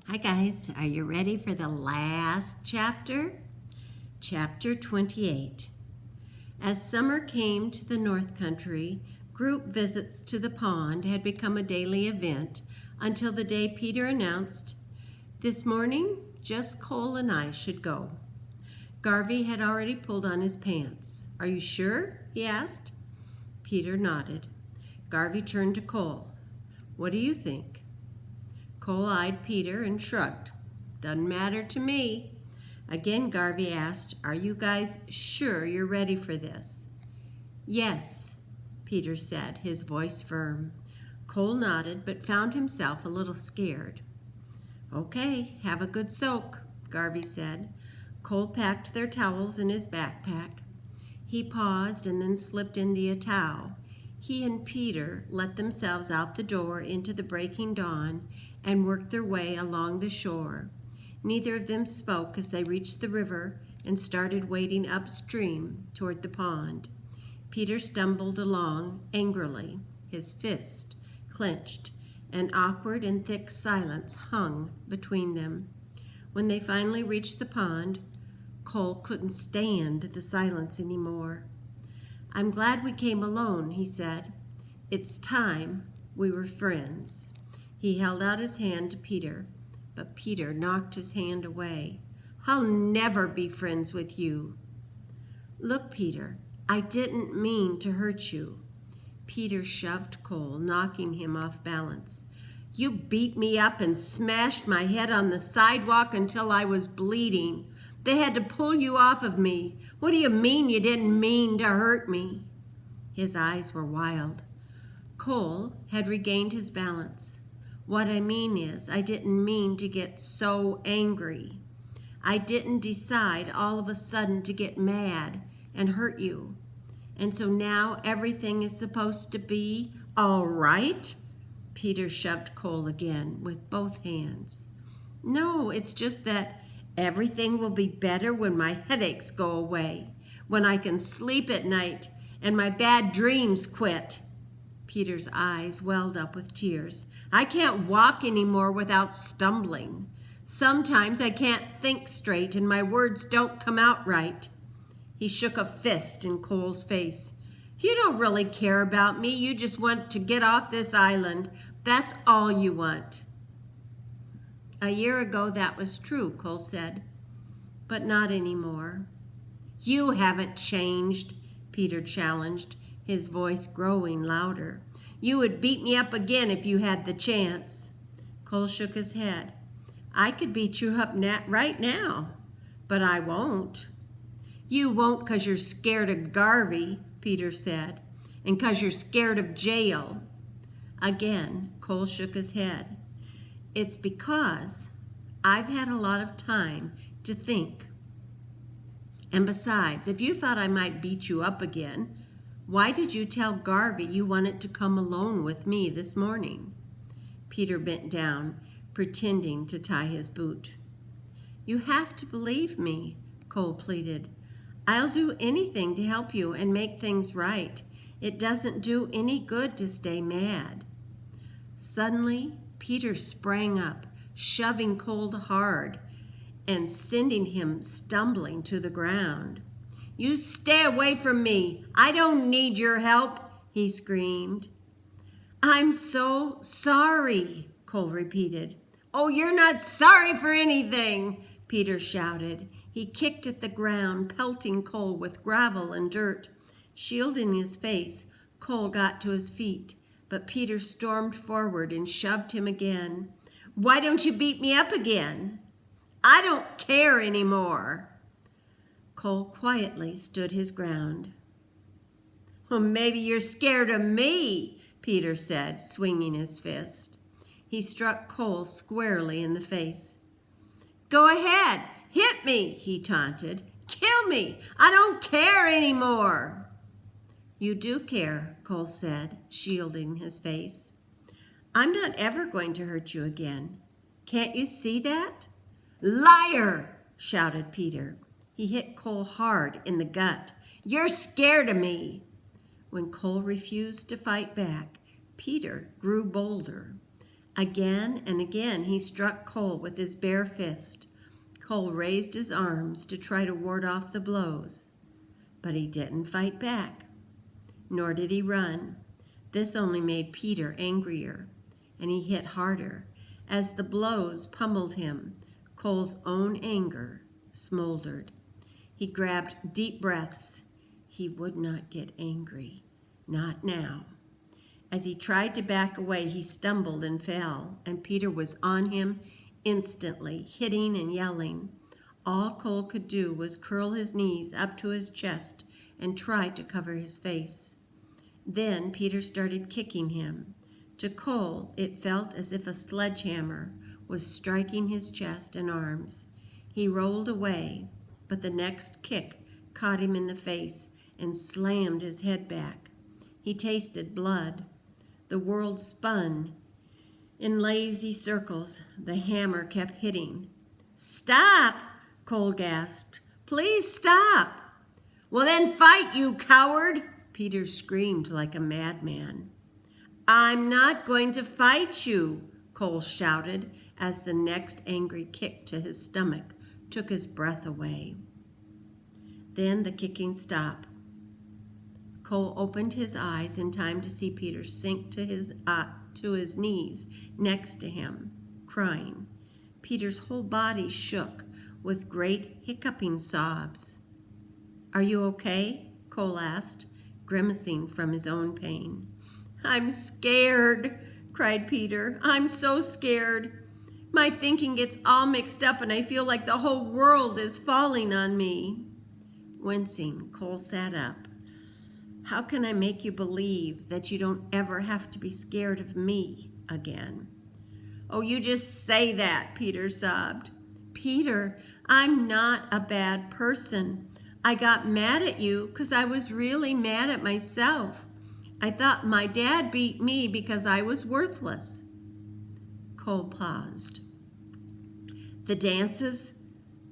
Hi guys, are you ready for the last chapter? Chapter 28. As summer came to the North Country, group visits to the pond had become a daily event until the day Peter announced, "This morning, just Cole and I should go." Garvey had already pulled on his pants. "Are you sure?" he asked. Peter nodded. Garvey turned to Cole. "What do you think?" Cole eyed Peter and shrugged. "Doesn't matter to me." Again, Garvey asked, "Are you guys sure you're ready for this?" "Yes," Peter said, his voice firm. Cole nodded, but found himself a little scared. "Okay, have a good soak," Garvey said. Cole packed their towels in his backpack. He paused and then slipped in a towel. He and Peter let themselves out the door into the breaking dawn and worked their way along the shore. Neither of them spoke as they reached the river and started wading upstream toward the pond. Peter stumbled along angrily, his fist clenched. An awkward and thick silence hung between them. When they finally reached the pond, Cole couldn't stand the silence anymore. "I'm glad we came alone," he said. "It's time we were friends." He held out his hand to Peter, but Peter knocked his hand away. "I'll never be friends with you." "Look, Peter, I didn't mean to hurt you." Peter shoved Cole, knocking him off balance. "You beat me up and smashed my head on the sidewalk until I was bleeding. They had to pull you off of me. What do you mean you didn't mean to hurt me?" His eyes were wild. Cole had regained his balance. "What I mean is, I didn't mean to get so angry. I didn't decide all of a sudden to get mad and hurt you. And so now everything is supposed to be all right?" Peter shoved Cole again with both hands. "No, it's just that everything will be better when my headaches go away, when I can sleep at night and my bad dreams quit." Peter's eyes welled up with tears. "I can't walk anymore without stumbling. Sometimes I can't think straight and my words don't come out right." He shook a fist in Cole's face. "You don't really care about me. You just want to get off this island. That's all you want." "A year ago that was true," Cole said, "but not anymore." "You haven't changed," Peter challenged, his voice growing louder. "You would beat me up again if you had the chance." Cole shook his head. "I could beat you up right now, but I won't." "You won't 'cause you're scared of Garvey," Peter said, "and 'cause you're scared of jail." Again, Cole shook his head. "It's because I've had a lot of time to think. And besides, if you thought I might beat you up again, why did you tell Garvey you wanted to come alone with me this morning?" Peter bent down, pretending to tie his boot. "You have to believe me," Cole pleaded. "I'll do anything to help you and make things right. It doesn't do any good to stay mad." Suddenly, Peter sprang up, shoving Cole hard and sending him stumbling to the ground. "You stay away from me. I don't need your help," he screamed. "I'm so sorry," Cole repeated. "Oh, you're not sorry for anything," Peter shouted. He kicked at the ground, pelting Cole with gravel and dirt. Shielding his face, Cole got to his feet, but Peter stormed forward and shoved him again. "Why don't you beat me up again?" "I don't care anymore." Cole quietly stood his ground. "Well, maybe you're scared of me," Peter said, swinging his fist. He struck Cole squarely in the face. "Go ahead, hit me," he taunted. "Kill me. I don't care anymore." "You do care," Cole said, shielding his face. "I'm not ever going to hurt you again. Can't you see that?" "Liar!" shouted Peter. He hit Cole hard in the gut. "You're scared of me." When Cole refused to fight back, Peter grew bolder. Again and again he struck Cole with his bare fist. Cole raised his arms to try to ward off the blows, but he didn't fight back, nor did he run. This only made Peter angrier, and he hit harder. As the blows pummeled him, Cole's own anger smoldered. He grabbed deep breaths. He would not get angry, not now. As he tried to back away, he stumbled and fell, and Peter was on him instantly, hitting and yelling. All Cole could do was curl his knees up to his chest and try to cover his face. Then Peter started kicking him. To Cole, it felt as if a sledgehammer was striking his chest and arms. He rolled away, but the next kick caught him in the face and slammed his head back. He tasted blood. The world spun in lazy circles. The hammer kept hitting. "Stop!" Cole gasped. "Please stop!" "Well then fight, you coward!" Peter screamed like a madman. "I'm not going to fight you," Cole shouted as the next angry kick to his stomach took his breath away. Then the kicking stopped. Cole opened his eyes in time to see Peter sink to his knees next to him, crying. Peter's whole body shook with great hiccuping sobs. "Are you okay?" Cole asked, grimacing from his own pain. "I'm scared," cried Peter. "I'm so scared. My thinking gets all mixed up and I feel like the whole world is falling on me." Wincing, Cole sat up. "How can I make you believe that you don't ever have to be scared of me again?" "Oh, you just say that," Peter sobbed. "Peter, I'm not a bad person. I got mad at you because I was really mad at myself. I thought my dad beat me because I was worthless." Cole paused. The dances,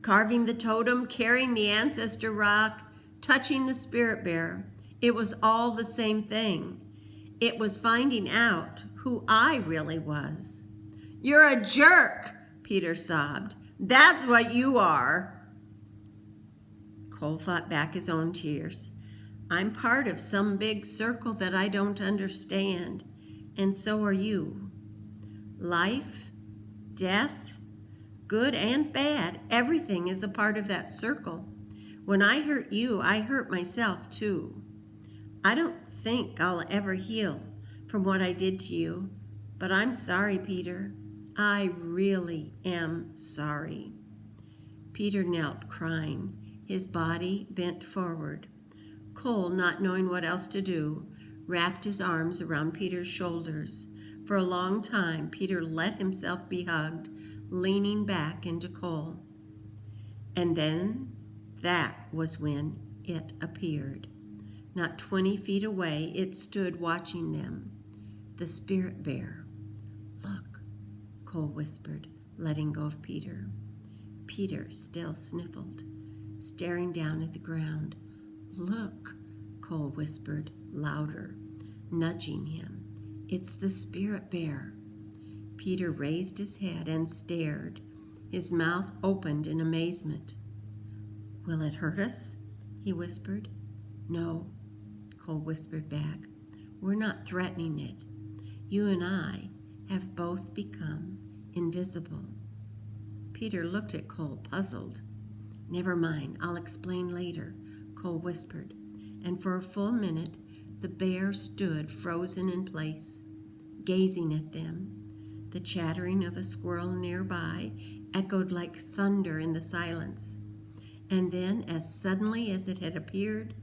carving the totem, carrying the ancestor rock, touching the spirit bear, it was all the same thing. It was finding out who I really was. "You're a jerk," Peter sobbed. "That's what you are." Cole fought back his own tears. "I'm part of some big circle that I don't understand, and so are you. Life, death, good and bad, everything is a part of that circle. When I hurt you, I hurt myself too. I don't think I'll ever heal from what I did to you, but I'm sorry, Peter. I really am sorry." Peter knelt, crying, his body bent forward. Cole, not knowing what else to do, wrapped his arms around Peter's shoulders. For a long time, Peter let himself be hugged, leaning back into Cole. And then that was when it appeared. Not 20 feet away, it stood watching them. The spirit bear. "Look," Cole whispered, letting go of Peter. Peter still sniffled, staring down at the ground. "Look," Cole whispered, louder, nudging him. "It's the spirit bear." Peter raised his head and stared. His mouth opened in amazement. "Will it hurt us?" he whispered. "No," Cole whispered back. "We're not threatening it. You and I have both become invisible." Peter looked at Cole, puzzled. "Never mind, I'll explain later," Cole whispered, and for a full minute the bear stood frozen in place, gazing at them. The chattering of a squirrel nearby echoed like thunder in the silence. And then, as suddenly as it had appeared,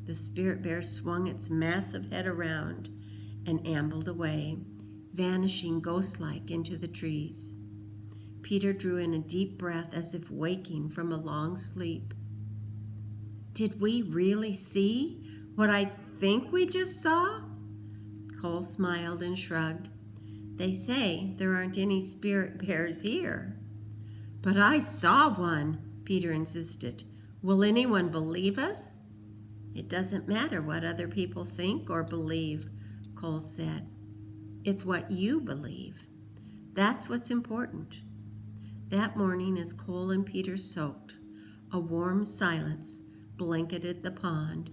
the spirit bear swung its massive head around and ambled away, vanishing ghost-like into the trees. Peter drew in a deep breath as if waking from a long sleep. "Did we really see what I think we just saw?" Cole smiled and shrugged. "They say there aren't any spirit bears here." "But I saw one," Peter insisted. "Will anyone believe us?" "It doesn't matter what other people think or believe," Cole said. "It's what you believe. That's what's important. That morning, as Cole and Peter soaked, a warm silence blanketed the pond.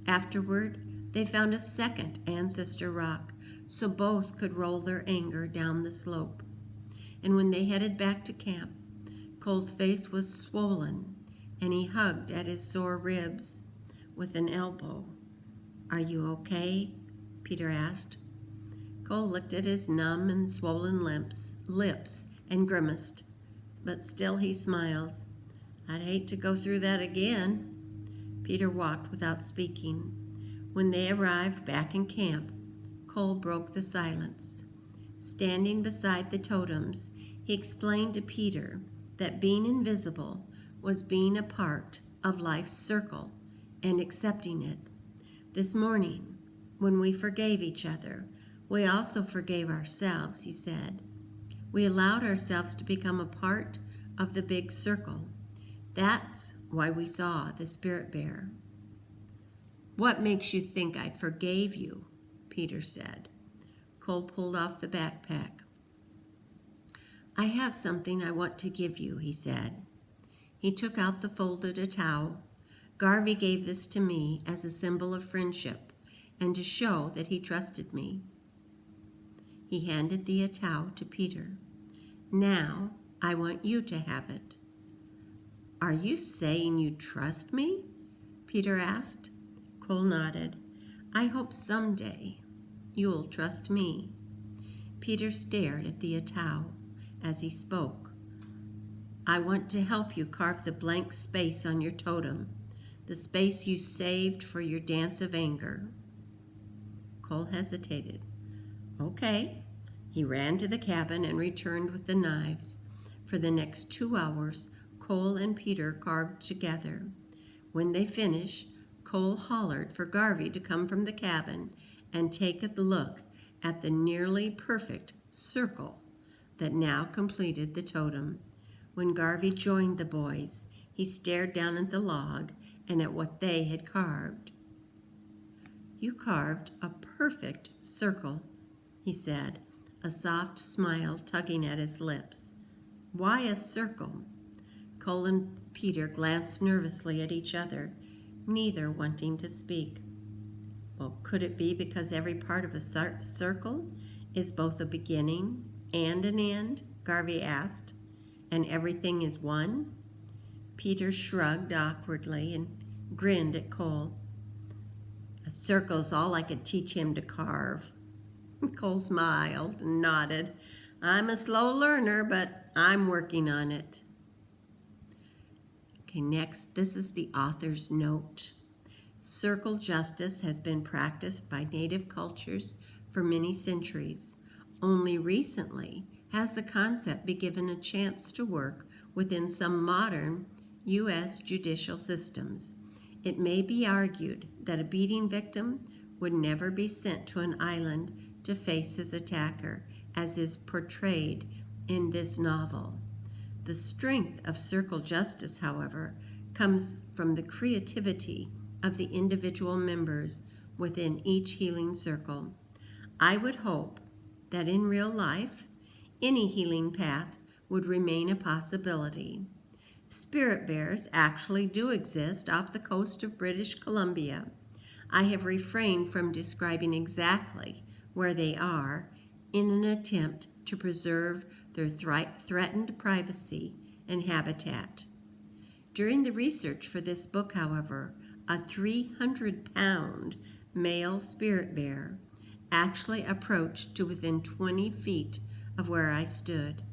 Afterward, they found a second ancestor rock so both could roll their anger down the slope. And when they headed back to camp, Cole's face was swollen and he hugged at his sore ribs with an elbow. "Are you okay?" Peter asked. Cole looked at his numb and swollen lips and grimaced, but still he smiles. "I'd hate to go through that again." Peter walked without speaking. When they arrived back in camp, Cole broke the silence. Standing beside the totems, he explained to Peter that being invisible was being a part of life's circle and accepting it. This morning, when we forgave each other, we also forgave ourselves, he said. We allowed ourselves to become a part of the big circle. That's why we saw the spirit bear. "What makes you think I forgave you?" Peter said. Cole pulled off the backpack. "I have something I want to give you," he said. He took out the folded towel. "Garvey gave this to me as a symbol of friendship and to show that he trusted me." He handed the towel to Peter. "Now, I want you to have it." "Are you saying you trust me?" Peter asked. Cole nodded. "I hope someday you'll trust me." Peter stared at the towel as he spoke. "I want to help you carve the blank space on your totem, the space you saved for your dance of anger." Cole hesitated. "Okay." He ran to the cabin and returned with the knives. For the next 2 hours, Cole and Peter carved together. When they finished, Cole hollered for Garvey to come from the cabin and take a look at the nearly perfect circle that now completed the totem. When Garvey joined the boys, he stared down at the log and at what they had carved. "You carved a perfect circle," he said, a soft smile tugging at his lips. "Why a circle?" Cole and Peter glanced nervously at each other, neither wanting to speak. "Well, could it be because every part of a circle is both a beginning and an end?" Garvey asked. "And everything is one?" Peter shrugged awkwardly and grinned at Cole. "A circle's all I could teach him to carve." Cole smiled and nodded. "I'm a slow learner, but I'm working on it." Okay, next, this is the author's note. Circle justice has been practiced by Native cultures for many centuries. Only recently has the concept been given a chance to work within some modern U.S. judicial systems. It may be argued that a beating victim would never be sent to an island to face his attacker, as is portrayed in this novel. The strength of circle justice, however, comes from the creativity of the individual members within each healing circle. I would hope that in real life, any healing path would remain a possibility. Spirit bears actually do exist off the coast of British Columbia. I have refrained from describing exactly where they are in an attempt to preserve their threatened privacy and habitat. During the research for this book, however, a 300-pound male spirit bear actually approached to within 20 feet of where I stood.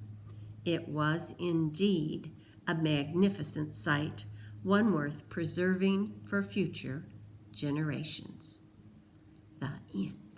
It was indeed a magnificent sight, one worth preserving for future generations. The end.